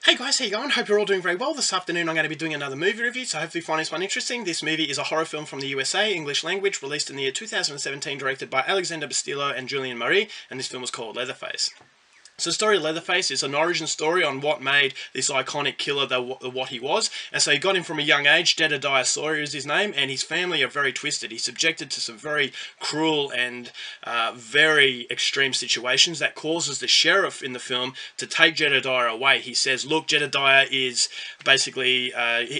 Hey guys, how you going? Hope you're all doing very well. This afternoon I'm going to be doing another movie review, so hopefully you find this one interesting. This movie is a horror film from the USA, English language, released in the year 2017, directed by Alexander Bastillo and Julian Marie, and this film was called Leatherface. So the story of Leatherface is an origin story on what made this iconic killer what he was. And so he got him from a young age. Jedediah Sawyer is his name, and his family are very twisted. He's subjected to some very cruel and very extreme situations that causes the sheriff in the film to take Jedediah away. He says, look, Jedediah is basically,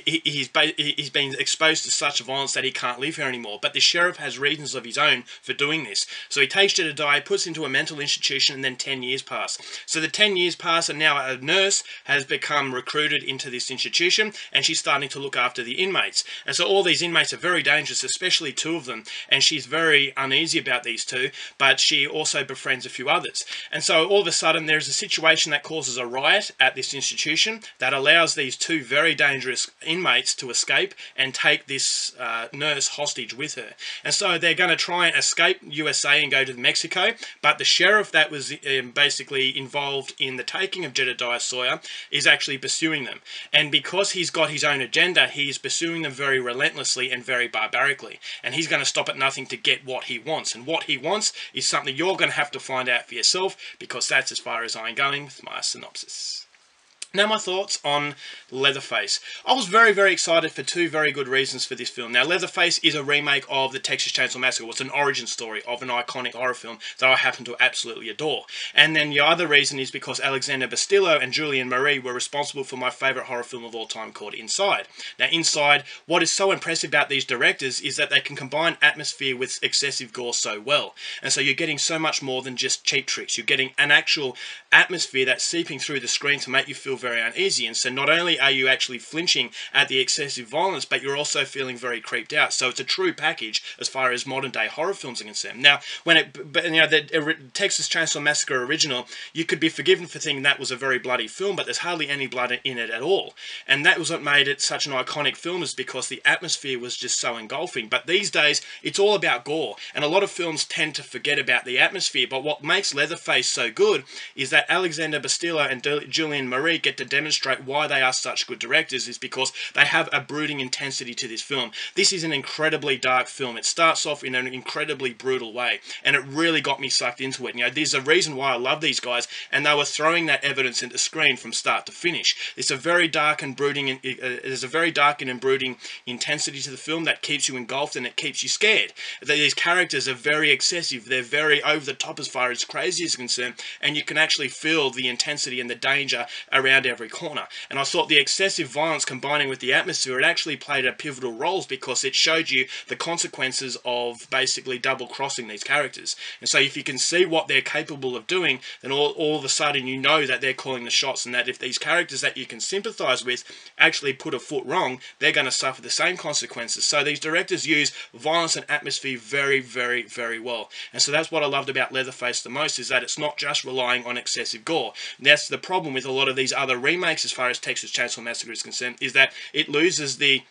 he's been exposed to such violence that he can't live here anymore. But the sheriff has reasons of his own for doing this. So he takes Jedediah, puts him into a mental institution, and then 10 years pass. So the 10 years pass, and now a nurse has become recruited into this institution, and she's starting to look after the inmates. And so all these inmates are very dangerous, especially two of them, and she's very uneasy about these two, but she also befriends a few others. And so all of a sudden there's a situation that causes a riot at this institution that allows these two very dangerous inmates to escape and take this nurse hostage with her. And so they're going to try and escape USA and go to Mexico, but the sheriff that was basically involved in the taking of Jedediah Sawyer is actually pursuing them. And because he's got his own agenda, he's pursuing them very relentlessly and very barbarically. And he's going to stop at nothing to get what he wants. And what he wants is something you're going to have to find out for yourself, because that's as far as I'm going with my synopsis. Now, my thoughts on Leatherface. I was very, very excited for two very good reasons for this film. Now, Leatherface is a remake of the Texas Chainsaw Massacre. It's an origin story of an iconic horror film that I happen to absolutely adore. And then the other reason is because Alexander Bastillo and Julian Marie were responsible for my favourite horror film of all time called Inside. Now, Inside, what is so impressive about these directors is that they can combine atmosphere with excessive gore so well. And so you're getting so much more than just cheap tricks. You're getting an actual atmosphere that's seeping through the screen to make you feel very uneasy. And so not only are you actually flinching at the excessive violence, but you're also feeling very creeped out. So it's a true package as far as modern day horror films are concerned. Now, the Texas Chainsaw Massacre original, you could be forgiven for thinking that was a very bloody film, but there's hardly any blood in it at all. And that was what made it such an iconic film, is because the atmosphere was just so engulfing. But these days, it's all about gore. And a lot of films tend to forget about the atmosphere. But what makes Leatherface so good is that Alexander Bastillo and Julian Marie get to demonstrate why they are such good directors, is because they have a brooding intensity to this film. This is an incredibly dark film. It starts off in an incredibly brutal way, and it really got me sucked into it. You know, there's a reason why I love these guys, and they were throwing that evidence into screen from start to finish. It's a very dark and brooding, there's a very dark and brooding intensity to the film that keeps you engulfed and it keeps you scared. These characters are very excessive. They're very over the top as far as crazy is concerned, and you can actually feel the intensity and the danger around every corner. And I thought the excessive violence combining with the atmosphere, it actually played a pivotal role, because it showed you the consequences of basically double crossing these characters. And so if you can see what they're capable of doing, then all of a sudden you know that they're calling the shots, and that if these characters that you can sympathize with actually put a foot wrong, they're going to suffer the same consequences. So these directors use violence and atmosphere very, very, very well. And so that's what I loved about Leatherface the most, is that it's not just relying on excessive gore. That's the problem with a lot of these other remakes as far as Texas Chainsaw Massacre is concerned, is that it loses the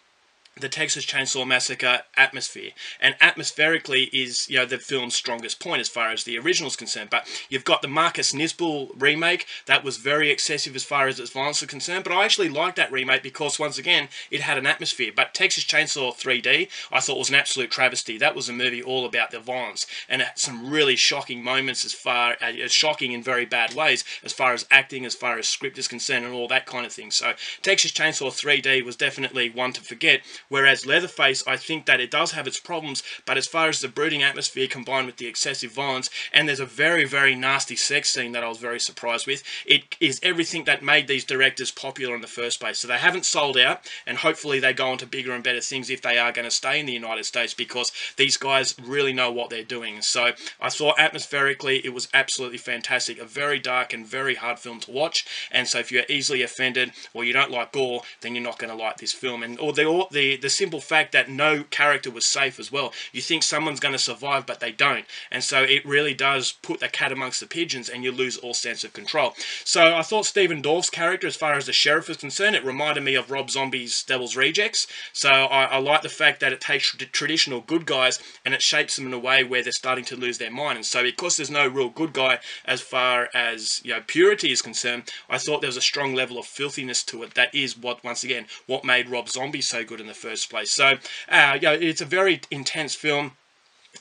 Texas Chainsaw Massacre atmosphere. And atmospherically is, the film's strongest point as far as the original is concerned. But you've got the Marcus Nispel remake that was very excessive as far as its violence is concerned. But I actually liked that remake because, once again, it had an atmosphere. But Texas Chainsaw 3D, I thought, was an absolute travesty. That was a movie all about the violence, and it had some really shocking moments, as far as shocking in very bad ways, as far as acting, as far as script is concerned, and all that kind of thing. So Texas Chainsaw 3D was definitely one to forget. Whereas Leatherface, I think that it does have its problems, but as far as the brooding atmosphere combined with the excessive violence, and there's a very, very nasty sex scene that I was very surprised with, it is everything that made these directors popular in the first place. So they haven't sold out, and hopefully they go on to bigger and better things if they are going to stay in the United States, because these guys really know what they're doing. So I thought atmospherically it was absolutely fantastic. A very dark and very hard film to watch, and so if you're easily offended or you don't like gore, then you're not going to like this film. And or the the simple fact that no character was safe as well. You think someone's going to survive, but they don't. And so it really does put the cat amongst the pigeons, and you lose all sense of control. So I thought Stephen Dorff's character, as far as the sheriff is concerned, it reminded me of Rob Zombie's Devil's Rejects. So I like the fact that it takes traditional good guys and it shapes them in a way where they're starting to lose their mind. And so because there's no real good guy as far as, you know, purity is concerned, I thought there was a strong level of filthiness to it. That is what, once again, what made Rob Zombie so good in the first place. So, you know, it's a very intense film,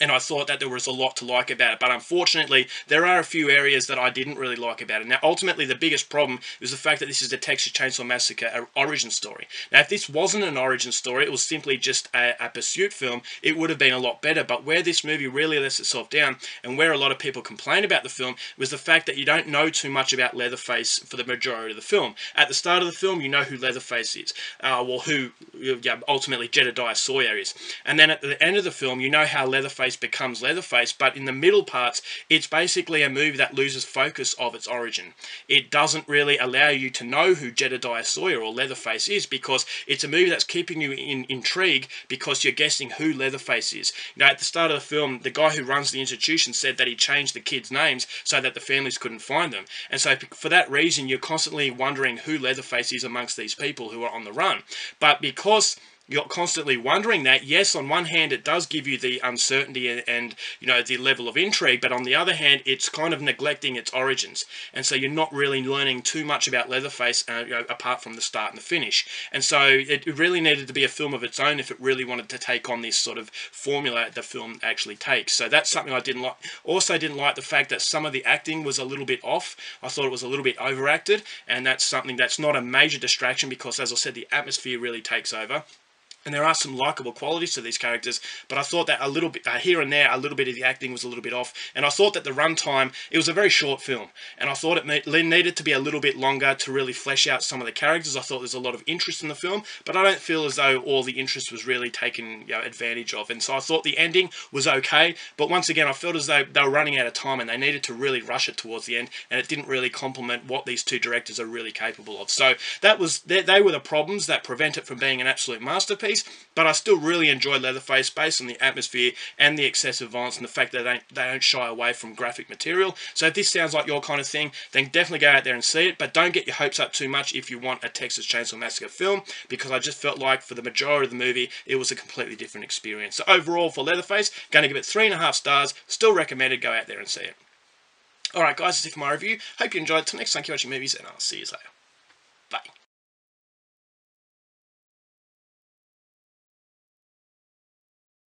and I thought that there was a lot to like about it. But unfortunately, there are a few areas that I didn't really like about it. Now, ultimately, the biggest problem is the fact that this is the Texas Chainsaw Massacre origin story. Now, if this wasn't an origin story, it was simply just a pursuit film, it would have been a lot better. But where this movie really lets itself down, and where a lot of people complain about the film, was the fact that you don't know too much about Leatherface for the majority of the film. At the start of the film, you know who Leatherface is, or who ultimately Jedediah Sawyer is. And then at the end of the film, you know how Leatherface becomes Leatherface, but in the middle parts, it's basically a movie that loses focus of its origin. It doesn't really allow you to know who Jedediah Sawyer or Leatherface is, because it's a movie that's keeping you in intrigue because you're guessing who Leatherface is. You know, at the start of the film, the guy who runs the institution said that he changed the kids' names so that the families couldn't find them. And so for that reason, you're constantly wondering who Leatherface is amongst these people who are on the run. But because you're constantly wondering that, yes, on one hand it does give you the uncertainty and you know, the level of intrigue, but on the other hand it's kind of neglecting its origins, and so you're not really learning too much about Leatherface, you know, apart from the start and the finish. And so it really needed to be a film of its own if it really wanted to take on this sort of formula the film actually takes. So that's something I didn't like. Also didn't like the fact that some of the acting was a little bit off. I thought it was a little bit overacted, and that's something that's not a major distraction because, as I said, the atmosphere really takes over. And there are some likable qualities to these characters, but I thought that a little bit, here and there, a little bit of the acting was a little bit off. And I thought that the runtime, it was a very short film, and I thought it needed to be a little bit longer to really flesh out some of the characters. I thought there's a lot of interest in the film, but I don't feel as though all the interest was really taken, you know, advantage of. And so I thought the ending was okay, but once again, I felt as though they were running out of time and they needed to really rush it towards the end, and it didn't really complement what these two directors are really capable of. So that was, they were the problems that prevent it from being an absolute masterpiece. But I still really enjoy Leatherface based on the atmosphere and the excessive violence and the fact that they don't shy away from graphic material. So if this sounds like your kind of thing, then definitely go out there and see it. But don't get your hopes up too much if you want a Texas Chainsaw Massacre film, because I just felt like for the majority of the movie, it was a completely different experience. So overall, for Leatherface, going to give it 3.5 stars. Still recommended. Go out there and see it. Alright guys, that's it for my review. Hope you enjoyed it. Till next time, keep watching movies, and I'll see you later. Bye.